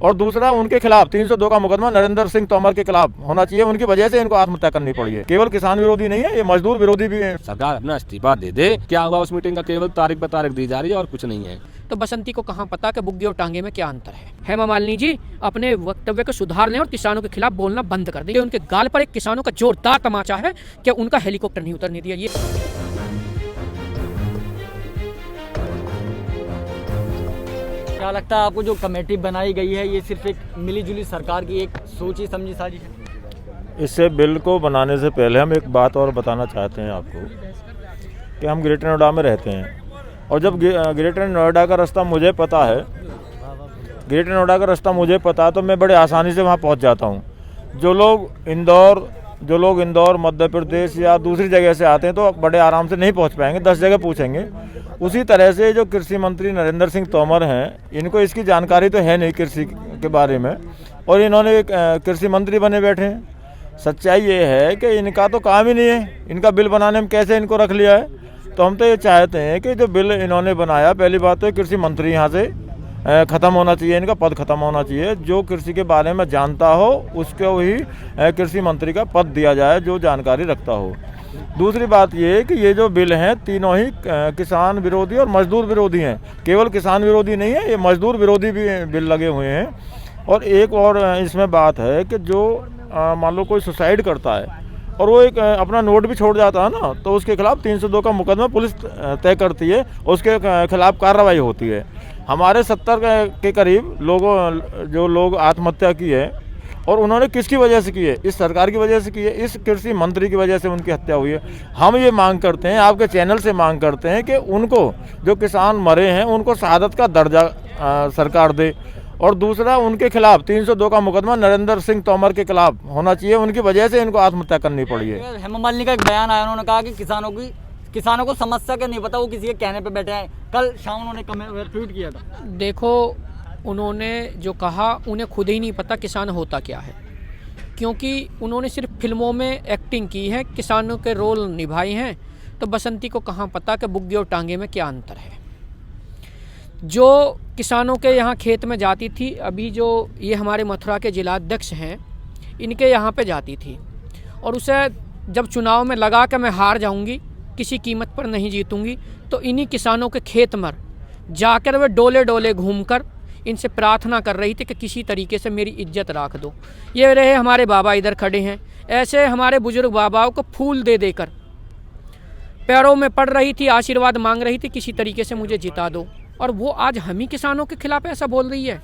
और दूसरा उनके खिलाफ 302 का मुकदमा नरेंद्र सिंह तोमर के खिलाफ होना चाहिए। उनकी वजह से इनको आत्महत्या करनी पड़ी है। केवल किसान विरोधी नहीं है, ये मजदूर विरोधी भी है। सरकार अपना इस्तीफा दे दे। क्या होगा उस मीटिंग का? केवल तारीख पर तारीख दी जा रही है और कुछ नहीं है। तो बसंती को कहाँ पता कि बुग्गे और टांगे में क्या अंतर है। हेमा मालिनी जी अपने वक्तव्य को सुधार लें और किसानों के खिलाफ बोलना बंद कर दें। उनके गाल पर एक किसानों का जोरदार तमाचा है कि उनका हेलीकॉप्टर नहीं उतरने दिया। ये क्या लगता है आपको जो कमेटी बनाई गई है ये सिर्फ एक मिलीजुली सरकार की एक सोची समझी साजिश है? इससे बिल को बनाने से पहले हम एक बात और बताना चाहते हैं आपको कि हम ग्रेटर नोएडा में रहते हैं और जब ग्रेटर नोएडा का रास्ता मुझे पता है, ग्रेटर नोएडा का रास्ता मुझे पता है तो मैं बड़े आसानी से वहाँ पहुँच जाता हूँ। जो लोग इंदौर मध्य प्रदेश या दूसरी जगह से आते हैं तो बड़े आराम से नहीं पहुँच पाएंगे, 10 जगह पूछेंगे। उसी तरह से जो कृषि मंत्री नरेंद्र सिंह तोमर हैं, इनको इसकी जानकारी तो है नहीं कृषि के बारे में, और इन्होंने कृषि मंत्री बने बैठे हैं। सच्चाई ये है कि इनका तो काम ही नहीं है, इनका बिल बनाने में कैसे इनको रख लिया है। तो हम तो ये चाहते हैं कि जो बिल इन्होंने बनाया, पहली बात तो कृषि मंत्री यहाँ से ख़त्म होना चाहिए, इनका पद ख़त्म होना चाहिए। जो कृषि के बारे में जानता हो उसको ही कृषि मंत्री का पद दिया जाए, जो जानकारी रखता हो। दूसरी बात ये है कि ये जो बिल हैं तीनों ही किसान विरोधी और मजदूर विरोधी हैं। केवल किसान विरोधी नहीं है, ये मजदूर विरोधी भी बिल लगे हुए हैं। और एक और इसमें बात है कि जो मान लो कोई सुसाइड करता है और वो एक अपना नोट भी छोड़ जाता है ना, तो उसके खिलाफ 302 का मुकदमा पुलिस तय करती है, उसके खिलाफ कार्रवाई होती है। हमारे 70 के करीब लोग आत्महत्या की है, और उन्होंने किसकी वजह से की है? इस सरकार की वजह से की है, इस कृषि मंत्री की वजह से उनकी हत्या हुई है। हम ये मांग करते हैं, आपके चैनल से मांग करते हैं कि उनको, जो किसान मरे हैं, उनको शहादत का दर्जा सरकार दे। और दूसरा उनके खिलाफ 302 का मुकदमा नरेंद्र सिंह तोमर के खिलाफ होना चाहिए। उनकी वजह से इनको आत्महत्या करनी पड़ी है। हेमा मालिनी का एक बयान आया, उन्होंने कहा कि किसानों को समस्या का नहीं पता, वो किसी के कहने पे बैठे हैं। कल शाम उन्होंने ट्वीट किया था। देखो, उन्होंने जो कहा उन्हें खुद ही नहीं पता किसान होता क्या है, क्योंकि उन्होंने सिर्फ फिल्मों में एक्टिंग की है, किसानों के रोल निभाए हैं। तो बसंती को कहाँ पता कि बुग्गे और टांगे में क्या अंतर है। जो किसानों के यहाँ खेत में जाती थी, अभी जो ये हमारे मथुरा के जिलाध्यक्ष हैं, इनके यहाँ पे जाती थी, और उसे जब चुनाव में लगा कि मैं हार जाऊंगी, किसी कीमत पर नहीं जीतूंगी, तो इन्हीं किसानों के खेत में जाकर वे डोले डोले घूमकर इनसे प्रार्थना कर रही थी कि किसी तरीके से मेरी इज्जत रख दो। ये रहे हमारे बाबा इधर खड़े हैं, ऐसे हमारे बुजुर्ग बाबाओं को फूल दे देकर पैरों में पड़ रही थी, आशीर्वाद मांग रही थी, किसी तरीके से मुझे जिता दो। और वो आज हम ही किसानों के खिलाफ ऐसा बोल रही है।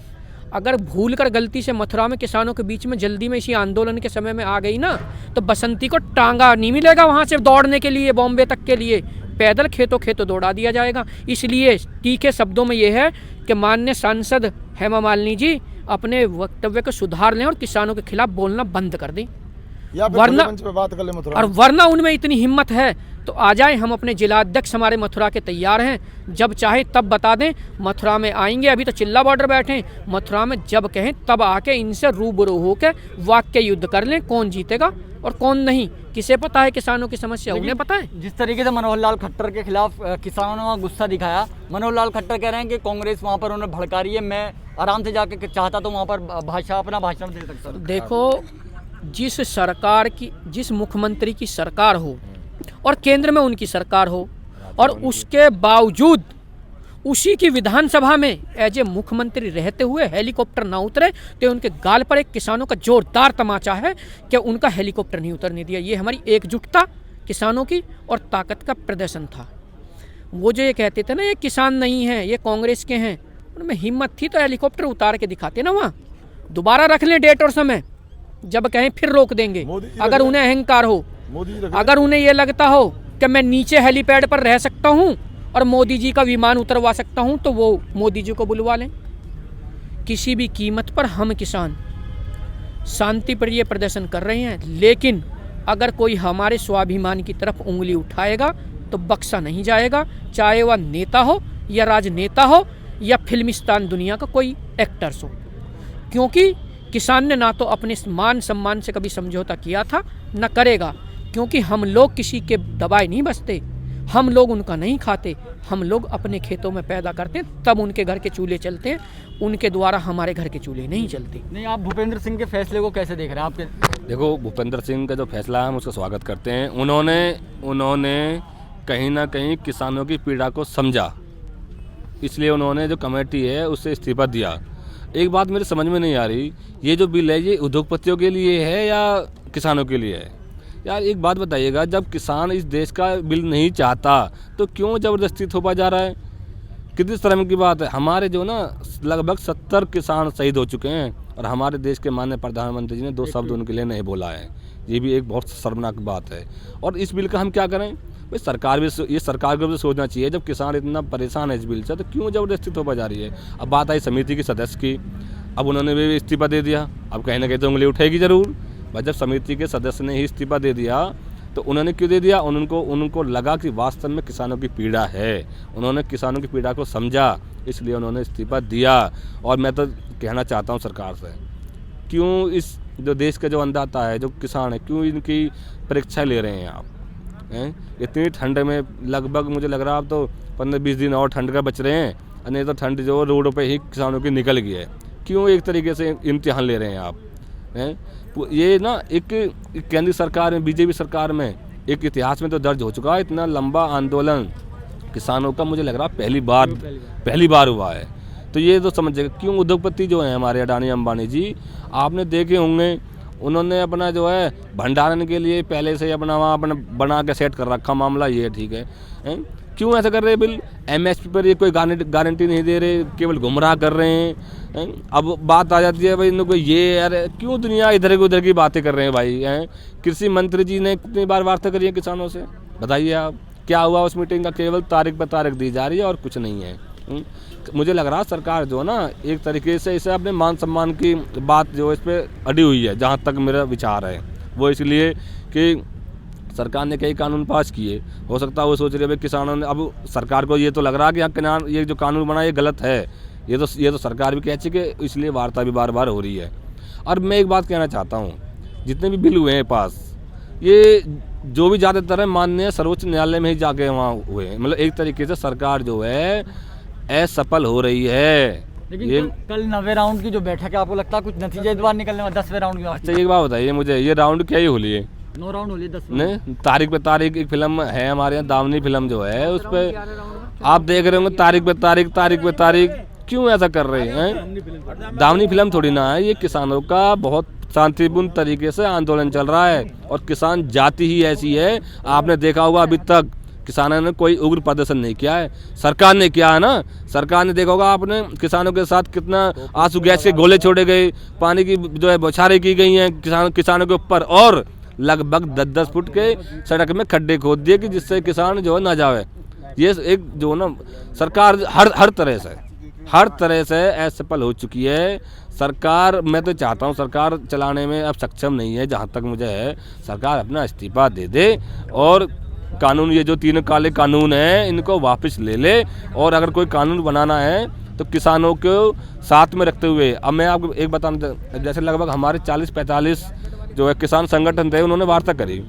अगर भूल कर गलती से मथुरा में किसानों के बीच में जल्दी में इसी आंदोलन के समय में आ गई ना, तो बसंती को टांगा नहीं मिलेगा वहाँ से दौड़ने के लिए, बॉम्बे तक के लिए पैदल खेतों दौड़ा दिया जाएगा। इसलिए तीखे शब्दों में ये है कि माननीय सांसद हेमा मालिनी जी अपने वक्तव्य को सुधार लें और किसानों के खिलाफ बोलना बंद कर दें, वरना उनमें इतनी हिम्मत है तो आ जाए। हम अपने जिलाध्यक्ष हमारे मथुरा के तैयार हैं, जब चाहे तब बता दें, मथुरा में आएंगे। अभी तो चिल्ला बॉर्डर बैठे, मथुरा में जब कहें तब आके इनसे रूबरू होकर वाक्य युद्ध कर लें, कौन जीतेगा और कौन नहीं। किसे पता है किसानों की समस्या? उन्हें पता है। जिस तरीके से मनोहर लाल खट्टर के खिलाफ किसानों ने वहाँ गुस्सा दिखाया, मनोहर लाल खट्टर कह रहे हैं कि कांग्रेस वहाँ पर उन्हें भड़का रही है, मैं आराम से जाके चाहता तो वहाँ पर अपना भाषण दे सकता। देखो, जिस सरकार की, जिस मुख्यमंत्री की सरकार हो और केंद्र में उनकी सरकार हो, और उसके बावजूद उसी की विधानसभा में एज ए मुख्यमंत्री रहते हुए हेलीकॉप्टर ना उतरे, तो उनके गाल पर एक किसानों का जोरदार तमाचा है कि उनका हेलीकॉप्टर नहीं उतरने दिया। ये हमारी एकजुटता किसानों की और ताकत का प्रदर्शन था। वो जो ये कहते थे ना ये किसान नहीं है, ये कांग्रेस के हैं, उनमें हिम्मत थी तो हेलीकॉप्टर उतार के दिखाते ना, वहाँ दोबारा रख लें डेट और समय, जब कहें फिर रोक देंगे। अगर उन्हें अहंकार हो, अगर उन्हें ये लगता हो कि मैं नीचे हेलीपैड पर रह सकता हूँ और मोदी जी का विमान उतरवा सकता हूँ, तो वो मोदी जी को बुलवा लें। किसी भी कीमत पर हम किसान शांति प्रिय प्रदर्शन कर रहे हैं, लेकिन अगर कोई हमारे स्वाभिमान की तरफ उंगली उठाएगा तो बख्शा नहीं जाएगा, चाहे वह नेता हो या राजनेता हो या फिल्मिस्तान दुनिया का कोई एक्टर्स हो। क्योंकि किसान ने ना तो अपने मान सम्मान से कभी समझौता किया था, न करेगा, क्योंकि हम लोग किसी के दबाए नहीं बसते, हम लोग उनका नहीं खाते, हम लोग अपने खेतों में पैदा करते हैं, तब उनके घर के चूल्हे चलते हैं, उनके द्वारा हमारे घर के चूल्हे नहीं चलते। नहीं, आप भूपेंद्र सिंह के फैसले को कैसे देख रहे हैं आपके? देखो, भूपेंद्र सिंह का जो फैसला है हम उसका स्वागत करते हैं। उन्होंने कहीं ना कहीं किसानों की पीड़ा को समझा, इसलिए उन्होंने जो कमेटी है उससे इस्तीफा दिया। एक बात मेरे समझ में नहीं आ रही, ये जो बिल है ये उद्योगपतियों के लिए है या किसानों के लिए है? यार एक बात बताइएगा, जब किसान इस देश का बिल नहीं चाहता तो क्यों ज़बरदस्ती थोपा जा रहा है? कितनी शर्म की बात है। हमारे जो ना लगभग 70 किसान शहीद हो चुके हैं और हमारे देश के माननीय प्रधानमंत्री जी ने 2 शब्द उनके लिए नहीं बोला है। ये भी एक बहुत शर्मनाक बात है। और इस बिल का हम क्या करें भाई? सरकार को भी सोचना चाहिए, जब किसान इतना परेशान है इस बिल से तो क्यों ज़बरदस्ती थोपा जा रही है। अब बात आई समिति की सदस्य की, अब उन्होंने भी इस्तीफा दे दिया। अब कहीं ना कहीं तो उंगली उठेगी ज़रूर भाई। जब समिति के सदस्य ने ही इस्तीफा दे दिया तो उन्होंने क्यों दे दिया? उनको लगा कि वास्तव में किसानों की पीड़ा है, उन्होंने किसानों की पीड़ा को समझा, इसलिए उन्होंने इस्तीफा दिया। और मैं तो कहना चाहता हूँ सरकार से, क्यों इस जो देश का जो अन्नदाता है, जो किसान है, क्यों इनकी परीक्षा ले रहे हैं आप? इतनी ठंड में लगभग मुझे लग रहा है अब तो 15-20 दिन और ठंड का बच रहे हैं, नहीं तो ठंड जो रोडों पे ही किसानों की निकल गई है। क्यों एक तरीके से इम्तिहान ले रहे हैं आप? ये ना एक केंद्र सरकार में, बीजेपी सरकार में एक इतिहास में तो दर्ज हो चुका है। इतना लंबा आंदोलन किसानों का मुझे लग रहा पहली बार हुआ है। तो ये तो समझिएगा क्यों उद्योगपति जो हैं हमारे अडानी अंबानी जी, आपने देखे होंगे, उन्होंने अपना जो है भंडारण के लिए पहले से अपना वहाँ अपना बना के सेट कर रखा मामला। ये ठीक है, क्यों ऐसा कर रहे हैं? बिल MSP पर ये कोई गारंटी नहीं दे रहे, केवल गुमराह कर रहे हैं। अब बात आ जाती है भाई इनको ये, यार क्यों दुनिया इधर उधर की बातें कर रहे हैं भाई? कृषि मंत्री जी ने कितनी बार वार्ता करी है किसानों से, बताइए आप क्या हुआ उस मीटिंग का? केवल तारीख पर तारीख दी जा रही है और कुछ नहीं है। मुझे लग रहा है सरकार जो है ना एक तरीके से इसे अपने मान सम्मान की बात जो इस पर अड़ी हुई है, जहाँ तक मेरा विचार है वो, इसलिए कि सरकार ने कई कानून पास किए, हो सकता है वो सोच रही है भाई किसानों ने, अब सरकार को ये तो लग रहा है कि ये जो कानून बना ये गलत है, ये तो सरकार भी कह चुकी है, इसलिए वार्ता भी बार बार हो रही है। और मैं एक बात कहना चाहता हूँ, जितने भी बिल हुए हैं पास, ये जो भी ज़्यादातर है माननीय सर्वोच्च न्यायालय में ही जाके वहाँ हुए हैं। मतलब एक तरीके से सरकार जो है असफल हो रही है। लेकिन ये कल 9वें राउंड की जो बैठक है, आपको लगता है कुछ नतीजे इस बार निकलने वाला? 10वें राउंड की बात? अच्छा एक बात बताइए मुझे, ये राउंड क्या ही हो लिए? 9 राउंड हो लिए, 10 नहीं, तारीख पे तारीख एक फिल्म है हमारे यहाँ, दावनी फिल्म जो है, उस पर आप देख रहे होंगे तारीख पे तारीख। क्यों ऐसा कर रहे हैं? दावनी फिल्म थोड़ी ना है, ये किसानों का बहुत शांतिपूर्ण तरीके से आंदोलन चल रहा है और किसान जाति ही ऐसी है। आपने देखा होगा अभी तक किसानों ने कोई उग्र प्रदर्शन नहीं किया है, सरकार ने किया है ना। सरकार ने देखा होगा आपने किसानों के साथ कितना आंसू गैस के गोले छोड़े गए, पानी की जो है बौछारें की गई हैं किसानों के ऊपर, और लगभग 10-10 फुट के सड़क में खड्डे खोद दिए कि जिससे किसान जो है ना जाए। ये एक जो ना सरकार हर तरह से असफल हो चुकी है सरकार। मैं तो चाहता हूँ सरकार चलाने में अब सक्षम नहीं है, जहाँ तक मुझे है। सरकार अपना इस्तीफा दे दे और कानून, ये जो 3 काले कानून हैं इनको वापस ले ले, और अगर कोई कानून बनाना है तो किसानों को साथ में रखते हुए। अब मैं आपको एक बताना, जैसे लगभग हमारे 40-45 जो है किसान संगठन थे, उन्होंने वार्ता करी।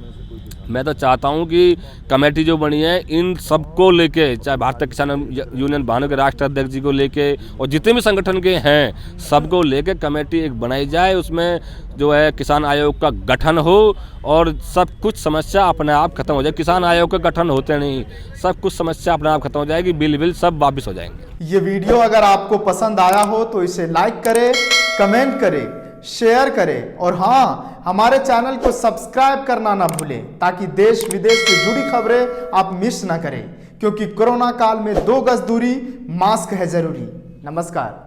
मैं तो चाहता हूं कि कमेटी जो बनी है इन सबको लेके, चाहे भारतीय किसान यूनियन भानु के राष्ट्रीय अध्यक्ष जी को लेके और जितने भी संगठन के हैं सबको लेके कमेटी एक बनाई जाए, उसमें जो है किसान आयोग का गठन हो और सब कुछ समस्या अपने आप खत्म हो जाए। किसान आयोग का गठन होते नहीं, सब कुछ समस्या अपने आप खत्म हो जाएगी, बिल सब वापस हो जाएंगे। ये वीडियो अगर आपको पसंद आया हो तो इसे लाइक करें, कमेंट करें, शेयर करें और हाँ, हमारे चैनल को सब्सक्राइब करना ना भूलें ताकि देश विदेश से जुड़ी खबरें आप मिस ना करें, क्योंकि कोरोना काल में 2 गज दूरी, मास्क है जरूरी। नमस्कार।